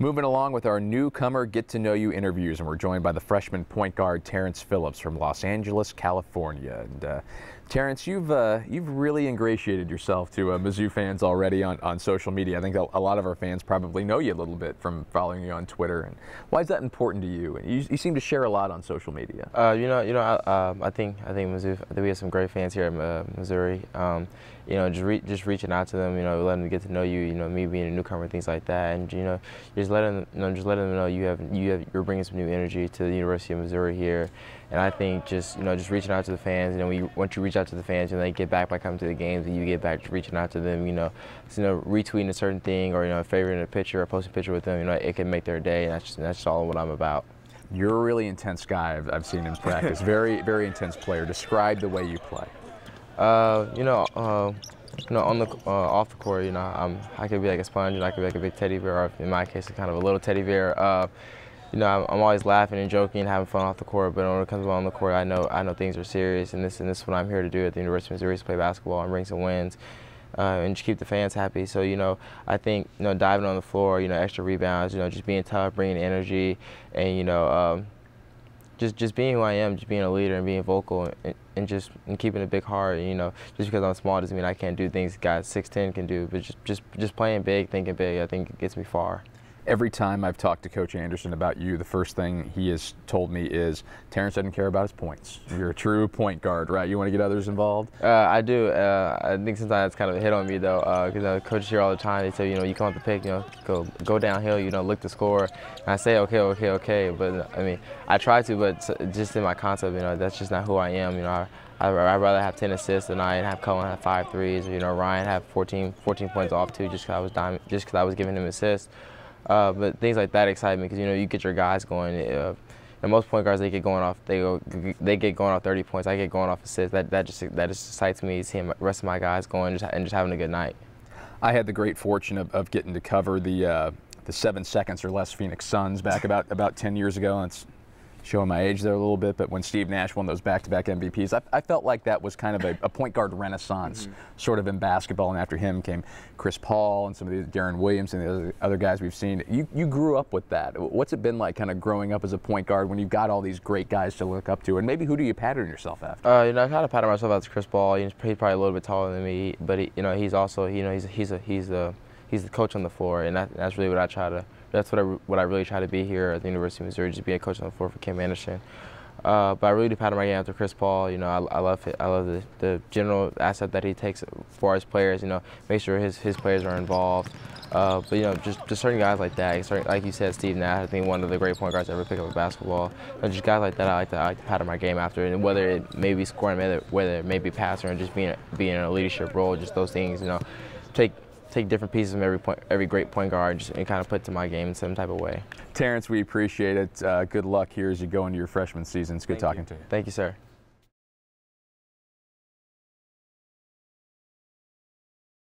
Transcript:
Moving along with our newcomer Get to Know You interviews, and we're joined by the freshman point guard Terrence Phillips from Los Angeles, California. And Terrence, you've really ingratiated yourself to Mizzou fans already on social media. I think a lot of our fans probably know you a little bit from following you on Twitter. And why is that important to you? You seem to share a lot on social media. I think Mizzou. I think we have some great fans here at Missouri. Just reaching out to them, letting them get to know you, me being a newcomer, things like that, and just letting them know you're bringing some new energy to the University of Missouri here. And I think just reaching out to the fans, once you reach out to the fans, they get back by coming to the games, and you get back to reaching out to them, retweeting a certain thing or favoriting a picture or posting a picture with them, it can make their day, and that's all what I'm about. You're a really intense guy. I've seen in practice. Very, very intense player. Describe the way you play. On the off the court, I could be like a sponge, and I could be like a big teddy bear, or in my case, kind of a little teddy bear. I'm always laughing and joking and having fun off the court, but when it comes on the court, I know things are serious, and this is what I'm here to do at the University of Missouri, is play basketball and bring some wins, and just keep the fans happy. So I think diving on the floor, extra rebounds, just being tough, bringing energy, and just being who I am, just being a leader and being vocal, and keeping a big heart. Just because I'm small doesn't mean I can't do things guys 6'10" can do. But just playing big, thinking big, I think it gets me far. Every time I've talked to Coach Anderson about you, the first thing he has told me is Terrence doesn't care about his points. You're a true point guard, right? You want to get others involved? I do. I think sometimes it's kind of a hit on me, though, because coaches here all the time, they say, you come off the pick, go downhill, look to score. And I say, okay. But, I mean, I try to, but just in my concept, that's just not who I am. I'd rather have 10 assists than have Cohen have 5 threes, or Ryan have 14 points off, too, just because I was giving him assists. But things like that excite me because you get your guys going. And most point guards, they get going off 30 points. I get going off assists. That just excites me, seeing the rest of my guys going and just having a good night. I had the great fortune of getting to cover the 7 seconds or less Phoenix Suns back about 10 years ago. And it's showing my age there a little bit, but when Steve Nash won those back-to-back MVPs, I felt like that was kind of a point guard renaissance sort of in basketball, and after him came Chris Paul and some of the Darren Williams and the other guys we've seen. You grew up with that. What's it been like kind of growing up as a point guard when you've got all these great guys to look up to, and maybe who do you pattern yourself after? I kind of pattern myself after Chris Paul. He's probably a little bit taller than me, but he's also he's the coach on the floor, and that's really what I try to. That's what I really try to be here at the University of Missouri, just be a coach on the floor for Kim Anderson. But I really do pattern my game after Chris Paul. I love it. I love the general asset that he takes for his players. Make sure his players are involved. But just certain guys like that. Like you said, Steve Nash, I think one of the great point guards to ever pick up in basketball. And just guys like that, I like to pattern my game after. And whether it may be scoring, whether it may be passing, or just being in a leadership role, just those things. Take different pieces from every great point guard and kind of put to my game in some type of way. Terrence, we appreciate it. Good luck here as you go into your freshman season. It's good talking to you. Thank you, sir.